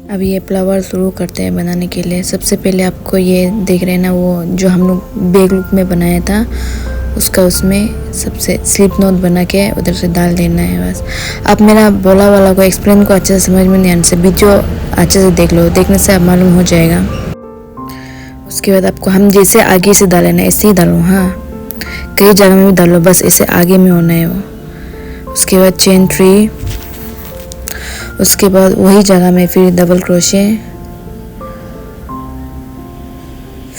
अब ये फ्लावर शुरू करते हैं बनाने के लिए। सबसे पहले आपको ये देख रहे हैं ना, वो जो हम लोग बैग लुक में बनाया था उसका, उसमें सबसे स्लिप नोट बना के उधर से डाल देना है बस। आप मेरा बोला वाला को एक्सप्लेन को अच्छे से समझ में नहीं आने से वीडियो अच्छे से देख लो, देखने से आप मालूम हो जाएगा। उसके बाद आपको हम जैसे आगे से डाले ना ऐसे ही डालो, हाँ कई जगह में भी डालो, बस ऐसे आगे में होना है वो। उसके बाद चेन 3, उसके बाद वही जगह में फिर डबल क्रोशे,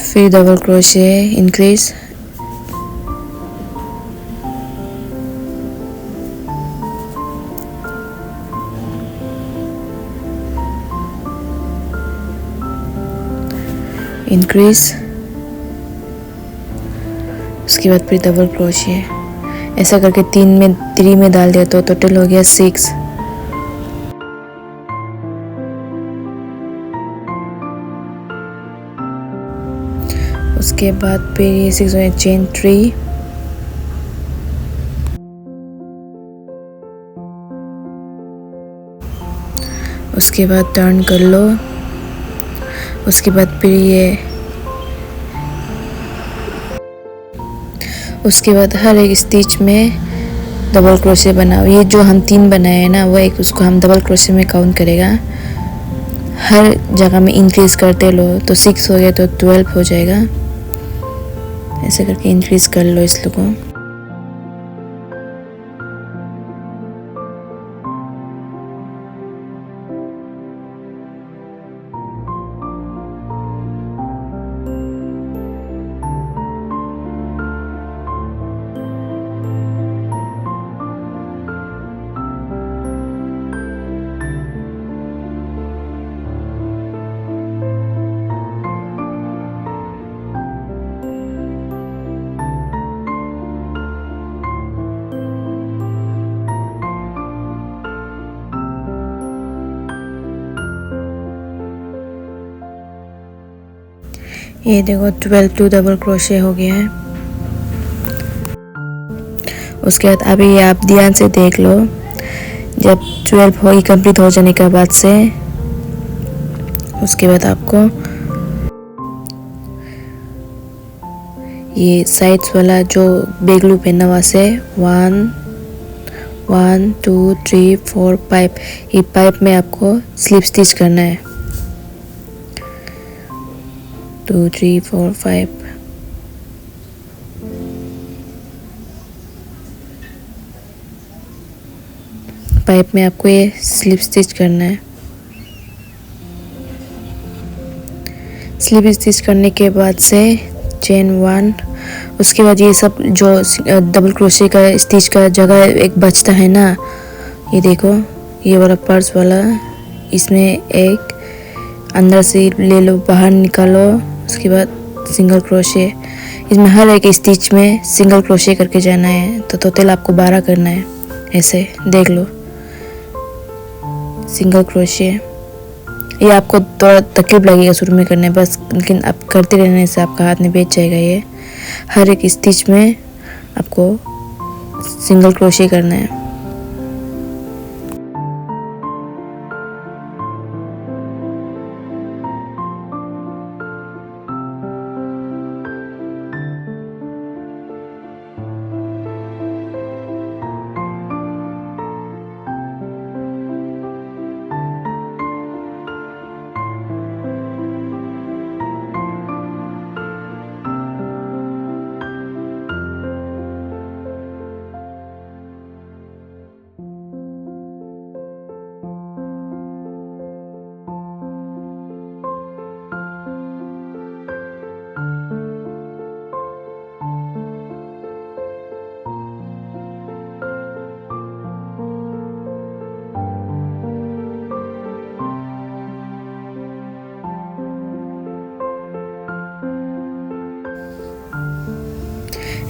फिर डबल क्रोशे इंक्रीज, इंक्रीज, उसके बाद फिर डबल क्रोशे। ऐसा करके 3 में डाल दिया तो टोटल हो गया 6। उसके बाद फिर ये 6 हो चेन 3, उसके बाद टर्न कर लो। उसके बाद फिर ये, उसके बाद हर एक स्टिच में डबल क्रोशे बनाओ। ये जो हम 3 बनाए हैं ना, वो एक उसको हम डबल क्रोशे में काउंट करेगा। हर जगह में इंक्रीज करते लो तो 6 हो गया तो 12 हो जाएगा। ऐसे करके इंक्रीज कर लो इस लोगों को। ये देखो 12 टू डबल क्रोशे हो गया है। उसके बाद अभी ये आप ध्यान से देख लो, जब 12 हो कंप्लीट हो जाने के बाद से, उसके बाद आपको ये साइड्स वाला जो बैग लूप है ना, वहाँ से 1 2 3 4 5, ये पाइप में आपको स्लिप स्टिच करना है। 2 3 4 5। पाइप में आपको ये स्लिप स्टिच करना है। स्लिप स्टिच करने के बाद से चेन 1, उसके बाद ये सब जो डबल क्रोशे का स्टिच का जगह एक बचता है ना, ये देखो ये वाला पर्स वाला, इसमें एक अंदर से ले लो, बाहर निकालो। उसके बाद सिंगल क्रोशे, इसमें हर एक स्टिच में सिंगल क्रोशे करके जाना है। तो टोटल आपको 12 करना है। ऐसे देख लो, सिंगल क्रोशे। ये आपको थोड़ा तकलीफ लगेगा शुरू में करने बस, लेकिन आप करते रहने से आपका हाथ में बैठ जाएगा। ये हर एक स्टिच में आपको सिंगल क्रोशे करना है।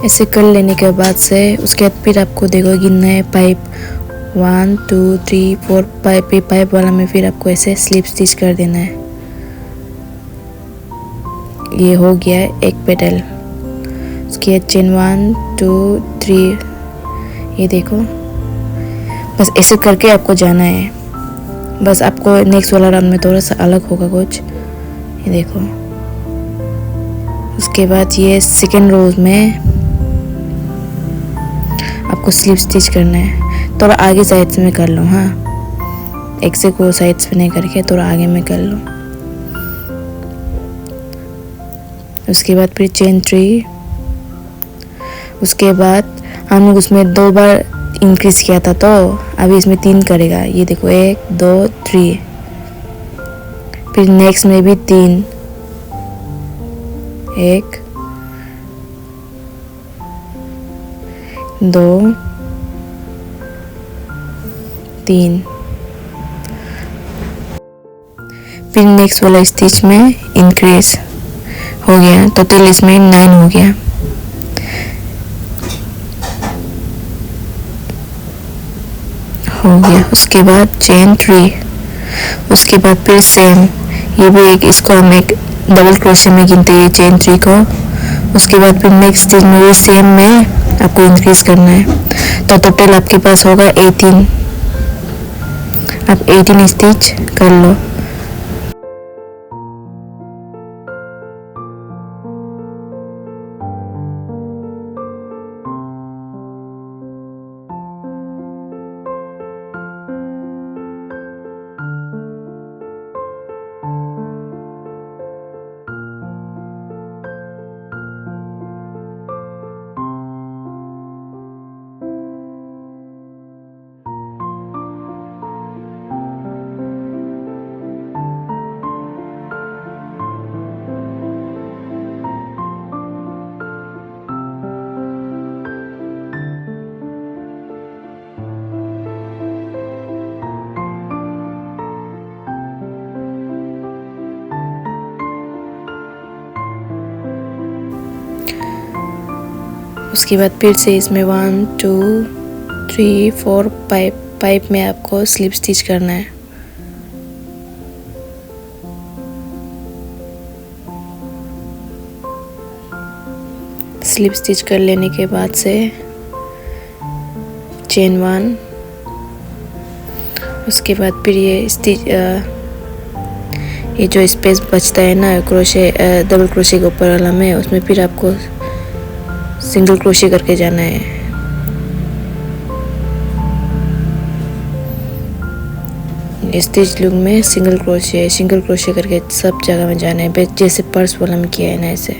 ऐसे कर लेने के बाद से उसके बाद फिर आपको देखो गिनना है पाइप 1 2 3 4 पाइप। पाइप वाला में फिर आपको ऐसे स्लिप स्टिच कर देना है। ये हो गया एक पेडल। उसके बाद चेन 1 2 3, ये देखो बस ऐसे करके आपको जाना है। बस आपको नेक्स्ट वाला राउंड में थोड़ा सा अलग होगा कुछ, ये देखो। उसके बाद ये सेकेंड रो में आपको स्लिप स्टिच करना है। थोड़ा आगे साइड से मैं कर लूँ, हाँ, एक से को साइड से नहीं करके थोड़ा आगे में कर लूँ। उसके बाद फिर चेन 3। उसके बाद हम लोग उसमें 2 बार इंक्रीज किया था, तो अभी इसमें 3 करेगा। ये देखो 1 2 3। फिर नेक्स्ट में भी 3, 1 2 3। फिर नेक्स्ट वाला स्टिच में इंक्रीज हो गया, टोटल इसमें 9 हो गया। उसके बाद चेन 3। उसके बाद फिर सेम, ये भी एक, इसको हम एक डबल क्रोशे में गिनते हैं चेन 3 को। उसके बाद फिर नेक्स्ट स्टिच में भी सेम में आपको इंक्रीज करना है, तो टोटल आपके पास होगा 18। आप 18 स्टिच कर लो। उसके बाद फिर से इसमें 1 2 3 4 पाइप में आपको स्लिप स्टिच करना है। स्लिप स्टिच कर लेने के बाद से चेन 1। उसके बाद फिर ये स्टिच, ये जो स्पेस बचता है ना क्रोशे, डबल क्रोशे के ऊपर वाला में, उसमें फिर आपको सिंगल क्रोशे करके जाना है। स्टिच लूप में सिंगल क्रोशे करके सब जगह में जाना है, जैसे पर्स वाला में किया है ना ऐसे।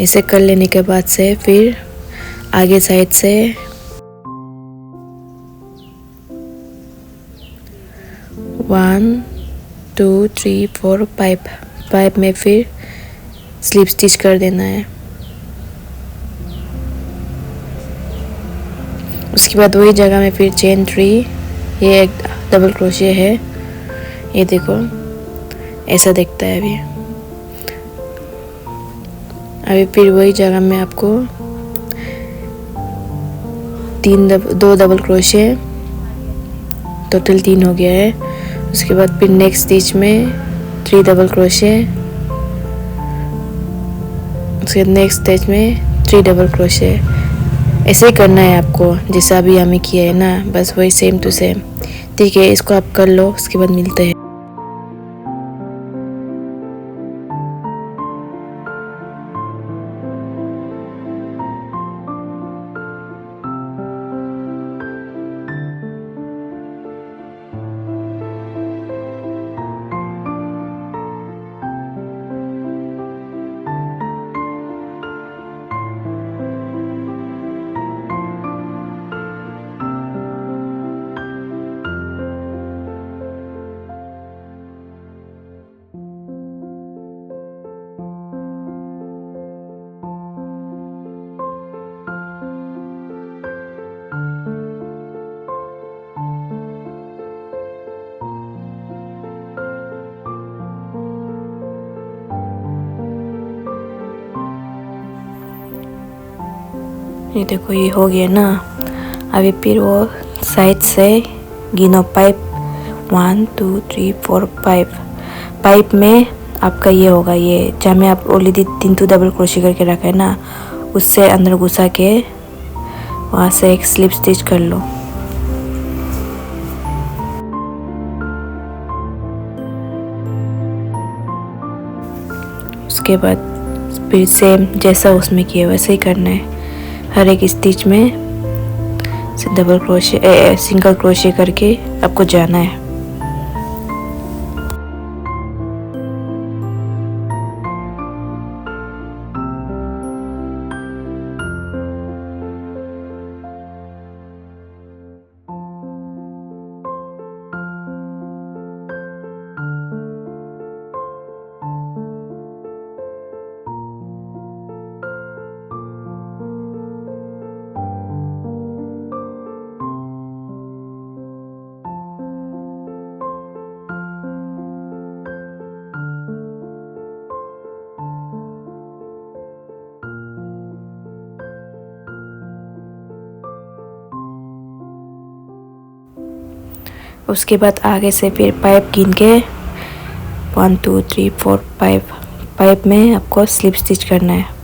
इसे कर लेने के बाद से फिर आगे साइड से 1 2 3 4 पाइप में फिर स्लिप स्टिच कर देना है। उसके बाद वही जगह में फिर चेन 3, ये एक डबल क्रोशे है, ये देखो ऐसा दिखता है। अभी फिर वही जगह में आपको 2 डबल क्रोशे, टोटल 3 हो गया है। उसके बाद फिर नेक्स्ट स्टिच में 3 डबल क्रोशे, उसके बाद नेक्स्ट स्टिच में 3 डबल क्रोशे। ऐसे ही करना है आपको जैसा अभी हमें किया है ना, बस वही सेम टू सेम। ठीक है, इसको आप कर लो, उसके बाद मिलते हैं। ये देखो ये हो गया ना। अभी फिर वो साइड से गिनो पाइप 1 2 3 4 पाइप में आपका ये होगा, ये जहाँ में आप ऑलरेडी 3 तो डबल क्रोशे करके रखा है ना, उससे अंदर घुसा के वहाँ से एक स्लिप स्टिच कर लो। उसके बाद फिर सेम जैसा उसमें किया वैसे ही करना है। हर एक स्टिच में से डबल क्रोशे सिंगल क्रोशे करके आपको जाना है। उसके बाद आगे से फिर पाइप गिन के 1 2 3 4 पाइप में आपको स्लिप स्टिच करना है।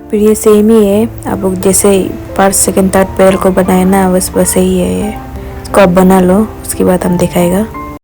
फिर ये सेम ही है, आप लोग जैसे फर्स्ट सेकंड थर्ड पैर को बनाए ना, बस वैसे ही है ये। इसको आप बना लो, उसके बाद हम दिखाएगा।